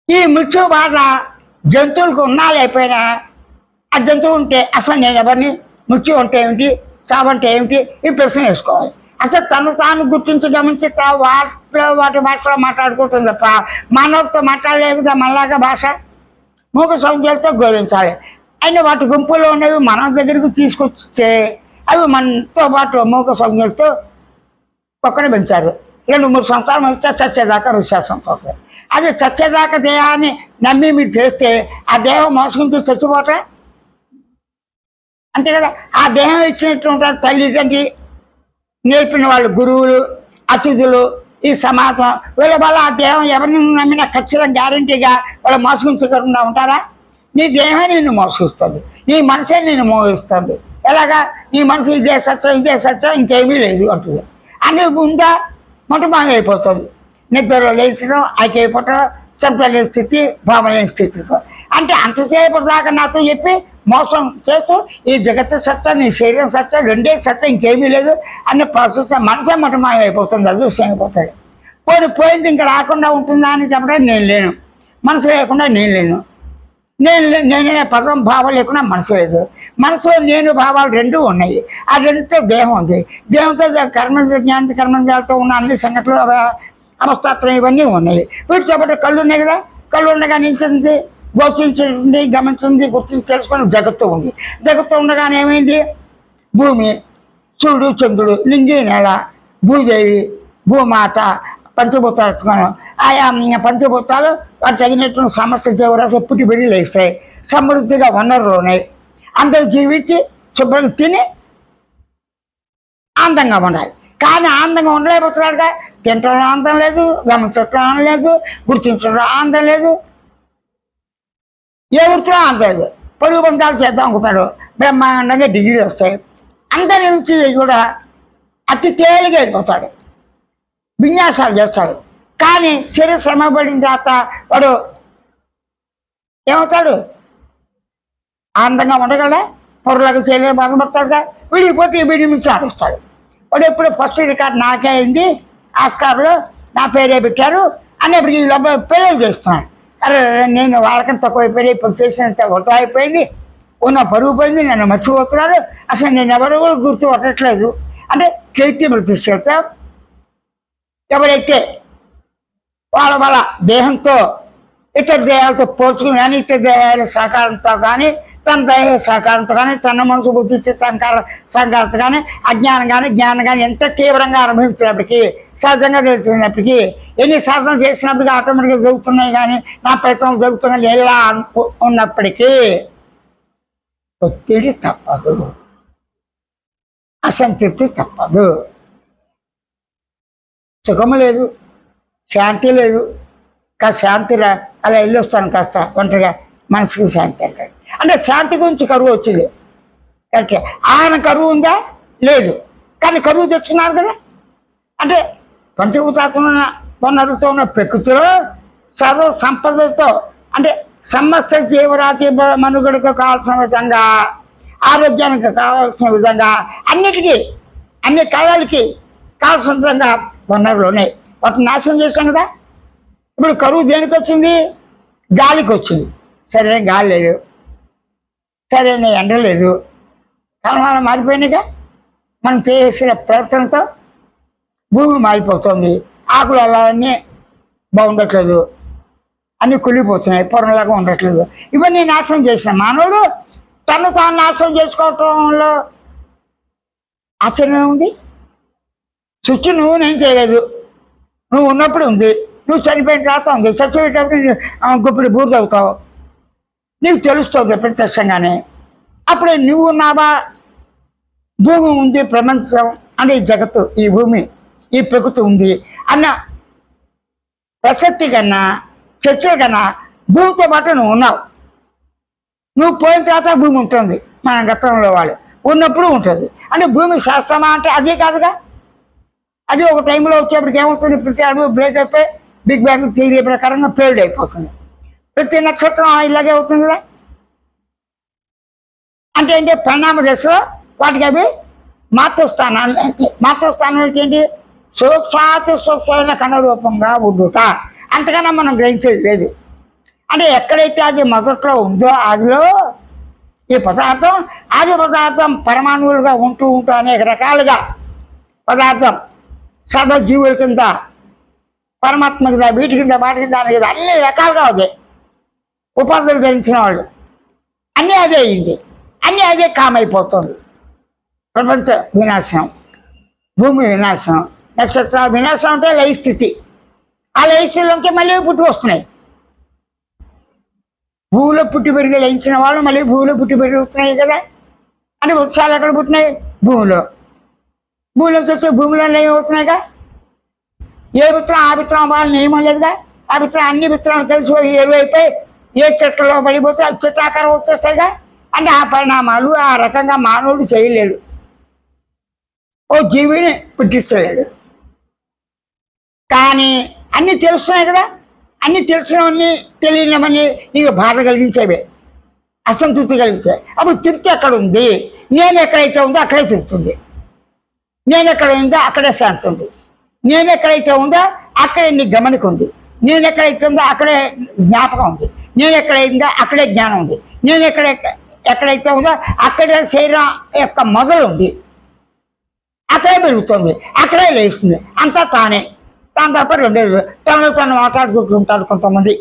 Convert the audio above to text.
ఈ మృత్యు బాధ జంతువులకు ఉన్నా లేకపోయినా, ఆ జంతువు ఉంటే అసలు నేను ఎవరిని, మృత్యు అంటే ఏమిటి, చావు అంటే ఏమిటి, ఈ ప్రశ్న వేసుకోవాలి. అసలు తను తాను గుర్తించి గమనించి వాటి భాషలో మాట్లాడుకుంటుంది తప్ప మానవుడితో మాట్లాడలేదు కదా. మనలాగా భాష మూగ సౌందర్యాలతో గౌరవించాలి. అయినా వాటి గుంపులో ఉన్నవి మన దగ్గరికి తీసుకొస్తే అవి మనతో పాటు మూగ సౌందర్యాలతో కుక్కను పెంచారు. 2-3 సంవత్సరాలు వస్తే చచ్చేదాకా విశ్వాసం అవుతుంది. అది చచ్చేదాకా దేహాన్ని నమ్మి మీరు చేస్తే ఆ దేహం మోసుకుంటూ చచ్చిపోవటం అంతే కదా. ఆ దేహం ఇచ్చినటువంటి తల్లిదండ్రి, నేర్పిన వాళ్ళు, గురువులు, అతిథులు, ఈ సమాజం, వీళ్ళ వల్ల ఆ దేహం ఎవరిని నమ్మినా ఖచ్చితంగా గ్యారంటీగా వాళ్ళు మోసగించకుండా ఉంటారా? నీ దేహమే నిన్ను మోసగిస్తుంది, నీ మనసే నిన్ను మోగిస్తుంది. ఎలాగా? నీ మనసు ఇదే సత్యం ఇంకేమీ లేదు అంటుంది. అనేది ఉందా మొట్టమొదటి అయిపోతుంది. నిద్రలో లేచడం, అయిపోవటం, శబ్దం లేని స్థితి, భావన లేని స్థితితో. అంటే అంతసేపు దాకా నాతో చెప్పి మోసం చేస్తూ ఈ జగత్తు సత్యం, నీ శరీరం సత్యం, రెండే సత్యం, ఇంకేమీ లేదు అన్న ప్రాసెస్ మనసే మొట్టమొదటి అయిపోతుంది, అదృశ్యం అయిపోతుంది. పోయింది ఇంకా రాకుండా ఉంటుందా అని చెప్పడానికి నేను లేను, మనసు లేకుండా నేను లేను, నేనే పదం భావం లేకుండా మనసు లేదు. మనసులో నేను భావాలు రెండూ ఉన్నాయి. ఆ రెండుతో దేహం ఉంది. దేహంతో కర్మేంద్రియాలతో ఉన్న అన్ని సంఘటనలు, అవస్థాత్రం ఇవన్నీ ఉన్నాయి. వీటి చెప్పటి కళ్ళు ఉన్నాయి కదా. కళ్ళు ఉండగా నించుంది, గోచించింది, గమనించింది, గుర్తించి తెలుసుకుని జగత్తు ఉంది. జగత్తు ఉండగానే ఏమైంది? భూమి, సూర్యుడు, చంద్రుడు, లింగి, నేల, భూదేవి, భూమాత, పంచభూతాలు. ఆయా పంచభూతాలు వాటి తగినటువంటి సమస్త జీవరాశి పుట్టి పెరిగి లేస్తాయి. సమృద్ధిగా వనరులు ఉన్నాయి. అందరూ జీవించి శుభ్రంగా తిని ఆనందంగా ఉండాలి. కానీ ఆనందంగా ఉండలేకపోతున్నాడుగా. తింటంలో ఆనందం లేదు, గమనించడం ఆనందం లేదు, గుర్తించడం ఆనందం లేదు, ఏ వృత్తిలో ఆనందం లేదు. పొరుగు బంధాలు చేద్దాం అనుకుంటాడు, బ్రహ్మాండంగా డిగ్రీలు వస్తాయి. అందరి నుంచి కూడా అతి తేలిగా వెళ్ళిపోతాడు, విన్యాసాలు చేస్తాడు. కానీ శరీర శ్రమ పడిన తర్వాత వాడు ఏమవుతాడు? ఆనందంగా ఉండగలడా? పొరలకు చేయలేని బాధపడతాడుగా. విడిపోతే వీడి నుంచి ఆడిస్తాడు. వాడు ఎప్పుడు ఫస్ట్ రికార్డు నాకే అయింది, ఆస్కార్లో నా పేరే పెట్టారు అనేప్పటికీ ఈ లోపల పిల్లలు చేస్తున్నాడు. అరే నేను వాళ్ళకంత తక్కువైపోయింది, ఇప్పుడు చేసినంత వృధా అయిపోయింది, ఉన్న పరుగు పోయింది, నన్ను మర్చిపోతున్నారు, అసలు నేను ఎవరు కూడా గుర్తుపట్టట్లేదు. అంటే కీర్తి ప్రతిష్టతో ఎవరైతే వాళ్ళ దేహంతో ఇతర దేహాలతో పోల్చుకుని కానీ, ఇతర దేహాల సహకారంతో కానీ, తన దేహ సహకారంతో కానీ, తన మనసు బుద్ధి సహకారంతో కానీ, అజ్ఞానం కానీ జ్ఞానం కానీ ఎంత తీవ్రంగా అనుభవించినప్పటికీ, సహజంగా తెలుస్తున్నప్పటికీ, ఎన్ని సాధనలు చేసినప్పటికీ ఆటోమేటిక్గా జరుగుతున్నాయి. కానీ నా ప్రయత్నం జరుగుతున్నాయి ఎలా ఉన్నప్పటికీ ఒత్తిడి తప్పదు, అసంతృప్తి తప్పదు, సుఖము లేదు, శాంతి లేదు. శాంతి అలా వెళ్ళొస్తాను కాస్త ఒంటరిగా, మనసుకి శాంతి అంటాడు. అంటే శాంతి గురించి కరువు వచ్చింది. కరెక్టే. ఆయన కరువు ఉందా? లేదు. కానీ కరువు తెచ్చుకున్నారు కదా. అంటే పంచభూతాత్మ వనరులతో ఉన్న ప్రకృతిలో సర్వ సంపదతో, అంటే సమస్త జీవరాశి మనుగడకు కావాల్సిన విధంగా, ఆరోగ్యానికి కావాల్సిన విధంగా, అన్నిటికీ అన్ని కళలకి కావాల్సిన విధంగా వనరులు ఉన్నాయి. వాటిని నాశనం చేశాం కదా. ఇప్పుడు కరువు దేనికి వచ్చింది? గాలికి వచ్చింది. సరైన గాలి లేదు, సరైన ఎండ లేదు, కాలమానం మారిపోయినాయిగా. మనం చేసిన ప్రవర్తనతో భూమి మారిపోతుంది. ఆకులు అలానే బాగుండట్లేదు, అన్నీ కుళ్ళిపోతున్నాయి, పూర్ణలాగా ఉండట్లేదు. ఇవన్నీ నాశనం చేసిన మానవుడు తను తాను నాశనం చేసుకోవటంలో ఆశ్చర్యం ఉంది. సృష్టి నువ్వు నేను చేయలేదు, నువ్వు ఉన్నప్పుడు ఉంది, నువ్వు చనిపోయిన తర్వాత ఉంది. చచ్చిపోయేటప్పుడు గుప్పిడి బూడిద అవుతావు, నీకు తెలుస్తుంది ప్రత్యక్షంగానే. అప్పుడే నువ్వు ఉన్నావా? భూమి ఉంది, ప్రపంచం అంటే ఈ జగత్తు, ఈ భూమి, ఈ ప్రకృతి ఉంది అన్న ప్రసక్తి కన్నా, చర్చ కన్నా భూమితో పాటు నువ్వు ఉన్నావు. నువ్వు పోయిన తర్వాత భూమి ఉంటుంది. మన గతంలో వాళ్ళు ఉన్నప్పుడు ఉంటుంది. అంటే భూమి శాస్త్రమా అంటే అదే కాదుగా. అది ఒక టైంలో వచ్చేప్పటికి ఏమవుతుంది? ప్రతి అణువు బ్రేక్ అయిపోయి బిగ్ బ్యాంగ్ థియరీ ప్రకారంగా ఫెయిల్డ్ అయిపోతుంది. ప్రతి నక్షత్రం ఇలాగే అవుతుంది కదా. అంటే ఏంటి? పరిణామ దశలో వాటికి అవి మాతృస్థానాలు. మాతృస్థానం ఏంటి? సూక్ష్మాతి సూక్ష్మమైన కణ రూపంగా ఉండుట. అంతకన్నా మనం గ్రహించేది లేదు. అంటే ఎక్కడైతే అది మొదట్లో ఉందో అదిలో ఈ పదార్థం ఆది పదార్థం పరమాణువులుగా ఉంటూ అనేక రకాలుగా పదార్థం సర్వజీవుల కింద పరమాత్మ కింద వీటి కింద వాటి కింద దాని కింద అన్ని రకాలుగా అదే ఉపాధులు ధరించిన వాళ్ళు అన్నీ అదే అయింది, అన్నీ అదే కామైపోతుంది. ప్రపంచ వినాశనం, భూమి వినాశనం, నక్షత్రాల వినాశనం అంటే లయస్థితి. ఆ లయస్థితిలోకి మళ్ళీ పుట్టి వస్తున్నాయి. భూమిలో పుట్టి పెరిగి లయించిన వాళ్ళు మళ్ళీ భూమిలో పుట్టి పెరుగుతున్నాయి కదా. అంటే వృక్షాలు ఎక్కడ పుట్టినాయి? భూమిలో. భూమిలో వచ్చే భూమిలో లయం అవుతున్నాయిగా. ఏ విత్తనం ఆ విత్తనం వాళ్ళ నియమం లేదుగా. ఆ విత్తనం అన్ని విత్తనాలు కలిసిపోయి ఎరువైపోయి ఏ చెట్లలో పడిపోతే ఆ చెట్టు ఆకారం వచ్చేస్తాయిగా. అంటే ఆ పరిణామాలు ఆ రకంగా మానవుడు చేయలేడు, ఓ జీవిని పుట్టించలేడు. కానీ అన్నీ తెలుస్తున్నాయి కదా. అన్నీ తెలిసినవన్నీ తెలియనివన్నీ నీకు బాధ కలిగించేవే, అసంతృప్తి కలిగించాయి. అప్పుడు తృప్తి ఎక్కడ ఉంది? నేను ఎక్కడైతే ఉందో అక్కడే తృప్తుంది. నేను ఎక్కడ ఉందో అక్కడే శాంతి ఉంది. నేను ఎక్కడైతే ఉందో అక్కడే నీ గమనిక ఉంది. నేను ఎక్కడైతే ఉందో అక్కడే జ్ఞాపకం ఉంది. నేను ఎక్కడైందో అక్కడే జ్ఞానం ఉంది. నేను ఎక్కడైతే ఉందో అక్కడే శరీరం యొక్క మొదలు ఉంది. అక్కడే పెరుగుతుంది, అక్కడే లేస్తుంది. అంతా తానే, దాని తప్ప రెండేది. తనలో తను మాట్లాడుకుంటూ ఉంటారు కొంతమంది.